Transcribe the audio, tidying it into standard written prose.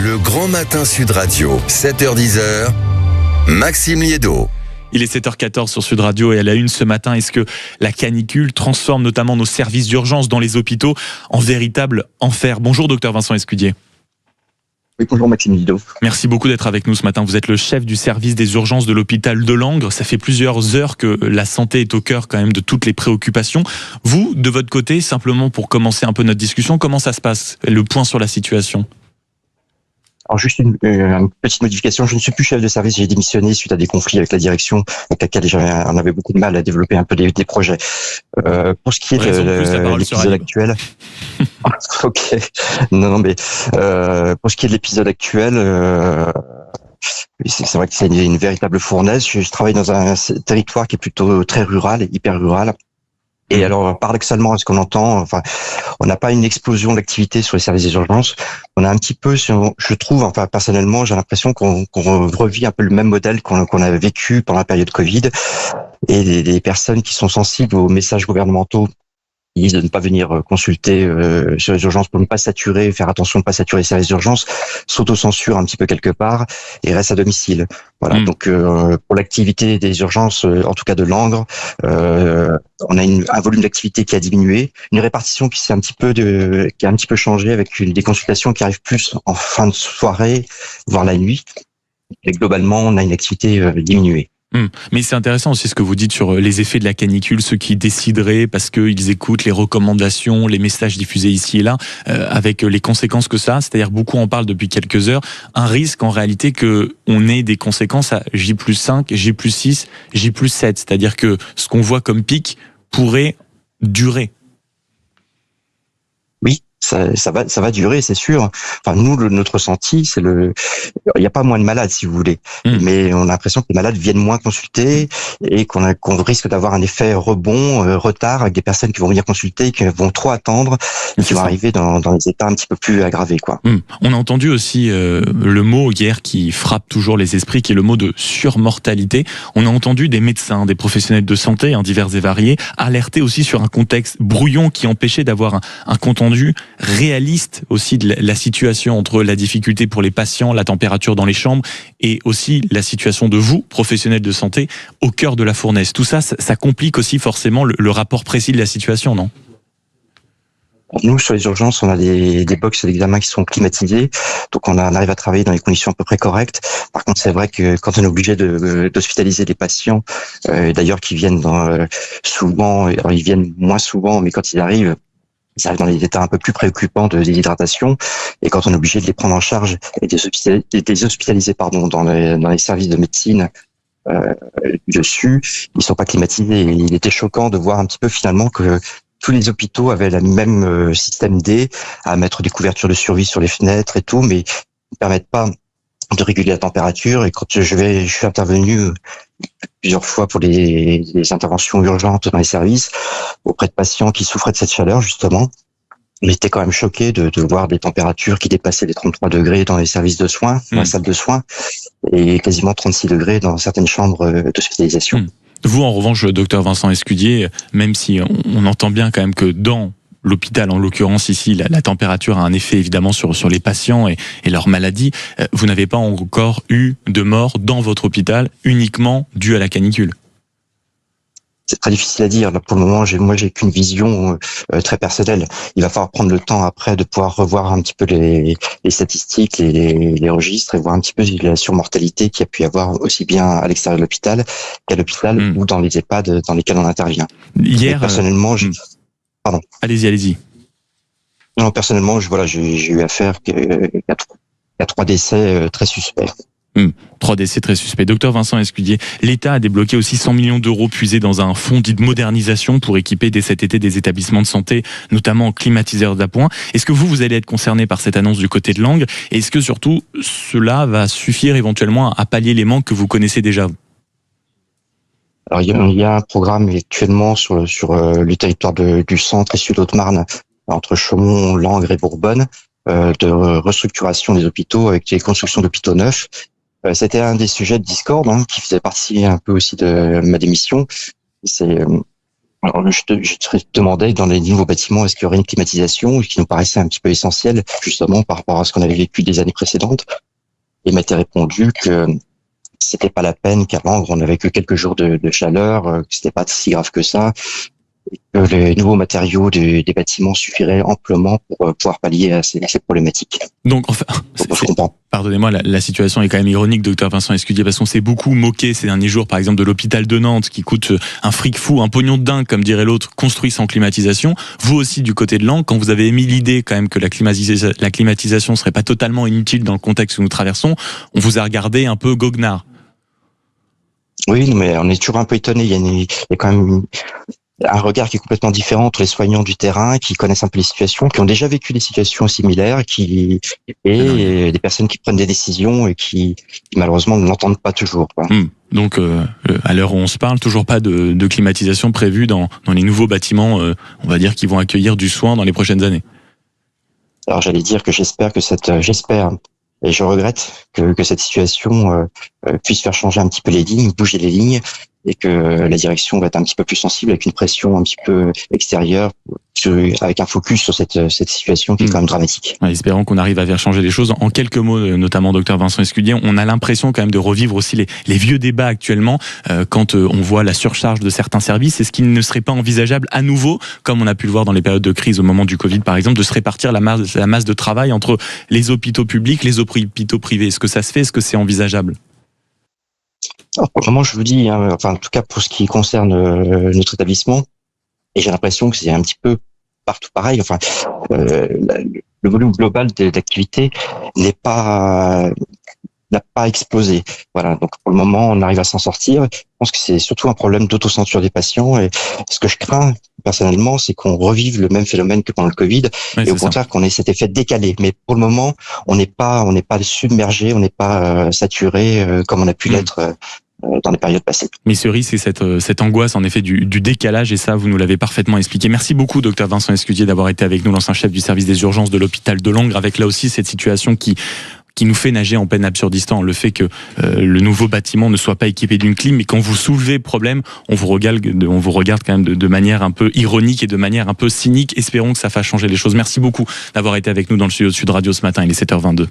Le Grand Matin Sud Radio, 7h-10h, Maxime Liédot. Il est 7h14 sur Sud Radio et à la une ce matin, est-ce que la canicule transforme notamment nos services d'urgence dans les hôpitaux en véritable enfer? Bonjour docteur Vincent Escudier. Oui, bonjour Maxime Liédot. Merci beaucoup d'être avec nous ce matin. Vous êtes le chef du service des urgences de l'hôpital de Langres. Ça fait plusieurs heures que la santé est au cœur quand même de toutes les préoccupations. Vous, de votre côté, simplement pour commencer un peu notre discussion, comment ça se passe? Le point sur la situation. Alors juste une petite modification, je ne suis plus chef de service, j'ai démissionné suite à des conflits avec la direction avec laquelle on avait beaucoup de mal à développer un peu des projets. Pour ce qui est de l'épisode actuel, ok, non mais pour ce qui est de l'épisode actuel, c'est vrai que c'est une véritable fournaise. Je travaille dans un territoire qui est plutôt très rural, hyper rural. Et alors, paradoxalement, ce qu'on entend, enfin, on n'a pas une explosion d'activité sur les services des urgences. On a un petit peu, je trouve, enfin, personnellement, j'ai l'impression qu'on revit un peu le même modèle qu'on avait vécu pendant la période Covid. Et des personnes qui sont sensibles aux messages gouvernementaux, ils disent de ne pas venir consulter sur les urgences pour ne pas saturer, faire attention de ne pas saturer les services d'urgence, s'auto-censure un petit peu quelque part et reste à domicile. Voilà. Donc pour l'activité des urgences, en tout cas de Langres, on a un volume d'activité qui a diminué, une répartition qui a un petit peu changé avec des consultations qui arrivent plus en fin de soirée, voire la nuit. Et globalement, on a une activité diminuée. Mais c'est intéressant aussi ce que vous dites sur les effets de la canicule, ceux qui décideraient parce qu'ils écoutent les recommandations, les messages diffusés ici et là, avec les conséquences que ça a. C'est-à-dire beaucoup en parlent depuis quelques heures. Un risque en réalité qu'on ait des conséquences à J+5, J+6, J+7. C'est-à-dire que ce qu'on voit comme pic pourrait durer. Oui. Ça va durer, c'est sûr. Enfin, nous, notre ressenti, il n'y a pas moins de malades, si vous voulez, mais on a l'impression que les malades viennent moins consulter et qu'on risque d'avoir un effet retard avec des personnes qui vont venir consulter, qui vont trop attendre et qui vont arriver dans des états un petit peu plus aggravés, quoi. On a entendu aussi le mot hier qui frappe toujours les esprits, qui est le mot de surmortalité. On a entendu des médecins, des professionnels de santé, divers et variés, alerter aussi sur un contexte brouillon qui empêchait d'avoir un compte rendu réaliste aussi de la situation entre la difficulté pour les patients, la température dans les chambres et aussi la situation de vous, professionnels de santé, au cœur de la fournaise. Tout ça, ça complique aussi forcément le rapport précis de la situation, non? Nous, sur les urgences, on a des box d'examen qui sont climatisées, donc on arrive à travailler dans des conditions à peu près correctes. Par contre, c'est vrai que quand on est obligé d'hospitaliser des patients, d'ailleurs qui viennent souvent, alors ils viennent moins souvent, mais quand ils arrivent dans des états un peu plus préoccupants de déshydratation, et quand on est obligé de les prendre en charge et de les hospitaliser dans les services de médecine dessus, ils sont pas climatisés. Et il était choquant de voir un petit peu finalement que tous les hôpitaux avaient le même système D, à mettre des couvertures de survie sur les fenêtres et tout, mais ils ne permettent pas de réguler la température. Et quand je suis intervenu plusieurs fois pour les interventions urgentes dans les services auprès de patients qui souffraient de cette chaleur, justement, j'étais quand même choqué de voir des températures qui dépassaient les 33 degrés dans les services de soins, dans la salle de soins, et quasiment 36 degrés dans certaines chambres d'hospitalisation. Vous, en revanche, docteur Vincent Escudier, même si on entend bien quand même que dans l'hôpital, en l'occurrence ici, la température a un effet évidemment sur les patients et leur maladie, vous n'avez pas encore eu de mort dans votre hôpital uniquement dû à la canicule? C'est très difficile à dire. Là, pour le moment, j'ai qu'une vision très personnelle. Il va falloir prendre le temps après de pouvoir revoir un petit peu les statistiques, les registres, et voir un petit peu la surmortalité qu'il y a pu y avoir aussi bien à l'extérieur de l'hôpital qu'à l'hôpital ou dans les EHPAD dans lesquels on intervient. Hier, personnellement, pardon. Allez-y. Non, personnellement, j'ai eu affaire à 3 décès très suspects. 3 décès très suspects. Docteur Vincent Escudier, l'État a débloqué aussi 100 millions d'euros puisés dans un fonds dit de modernisation pour équiper dès cet été des établissements de santé, notamment en climatiseurs d'appoint. Est-ce que vous allez être concerné par cette annonce du côté de Langres? Et est-ce que surtout cela va suffire éventuellement à pallier les manques que vous connaissez déjà? Alors il y a un programme actuellement sur le territoire du centre et sud Haute-Marne, entre Chaumont, Langres et Bourbonne, de restructuration des hôpitaux avec des constructions d'hôpitaux neufs. C'était un des sujets de discorde qui faisait partie un peu aussi de ma démission. C'est Alors, je te demandais dans les nouveaux bâtiments, est-ce qu'il y aurait une climatisation, qui nous paraissait un petit peu essentielle, justement par rapport à ce qu'on avait vécu des années précédentes. Et il m'était répondu que c'était pas la peine, qu'à Langres, on n'avait que quelques jours de chaleur, que c'était pas si grave que ça, et que les nouveaux matériaux des bâtiments suffiraient amplement pour pouvoir pallier à ces problématiques. Donc, enfin, Je comprends. Pardonnez-moi, la situation est quand même ironique, docteur Vincent Escudier, parce qu'on s'est beaucoup moqué ces derniers jours, par exemple, de l'hôpital de Nantes, qui coûte un fric fou, un pognon de dingue, comme dirait l'autre, construit sans climatisation. Vous aussi, du côté de Langres, quand vous avez émis l'idée quand même que la climatisation serait pas totalement inutile dans le contexte où nous traversons, on vous a regardé un peu goguenard. Oui, mais on est toujours un peu étonné. Il y a quand même un regard qui est complètement différent entre les soignants du terrain, qui connaissent un peu les situations, qui ont déjà vécu des situations similaires, et des personnes qui prennent des décisions et qui malheureusement ne l'entendent pas toujours, quoi. Donc, à l'heure où on se parle, toujours pas de climatisation prévue dans les nouveaux bâtiments, on va dire, qui vont accueillir du soin dans les prochaines années. Alors j'allais dire que j'espère et je regrette que cette situation puisse faire changer un petit peu les lignes, bouger les lignes, et que la direction va être un petit peu plus sensible, avec une pression un petit peu extérieure, avec un focus sur cette situation qui est quand même dramatique. Ouais, espérons qu'on arrive à faire changer les choses. En quelques mots, notamment docteur Vincent Escudier, on a l'impression quand même de revivre aussi les vieux débats actuellement quand on voit la surcharge de certains services. Est-ce qu'il ne serait pas envisageable à nouveau, comme on a pu le voir dans les périodes de crise au moment du Covid par exemple, de se répartir la masse de travail entre les hôpitaux publics, les hôpitaux privés? Est-ce que ça se fait? Est-ce que c'est envisageable? Alors, pour le moment, je vous dis, en tout cas pour ce qui concerne notre établissement, et j'ai l'impression que c'est un petit peu partout pareil. Le volume global d'activité n'a pas explosé. Voilà. Donc pour le moment, on arrive à s'en sortir. Je pense que c'est surtout un problème d'autocensure des patients. Et ce que je crains personnellement, c'est qu'on revive le même phénomène que pendant le Covid, et au contraire qu'on ait cet effet décalé. Mais pour le moment, on n'est pas submergé, on n'est pas saturé comme on a pu l'être dans les périodes passées. Mais ce risque, c'est cette angoisse en effet du décalage, et ça vous nous l'avez parfaitement expliqué. Merci beaucoup docteur Vincent Escudier d'avoir été avec nous, l'ancien chef du service des urgences de l'hôpital de Langres, avec là aussi cette situation qui nous fait nager en peine absurdistan, le fait que le nouveau bâtiment ne soit pas équipé d'une clim, mais quand vous soulevez le problème, on vous regarde quand même de manière un peu ironique et de manière un peu cynique. Espérons que ça fasse changer les choses. Merci beaucoup d'avoir été avec nous dans le studio de Sud Radio ce matin, il est 7h22.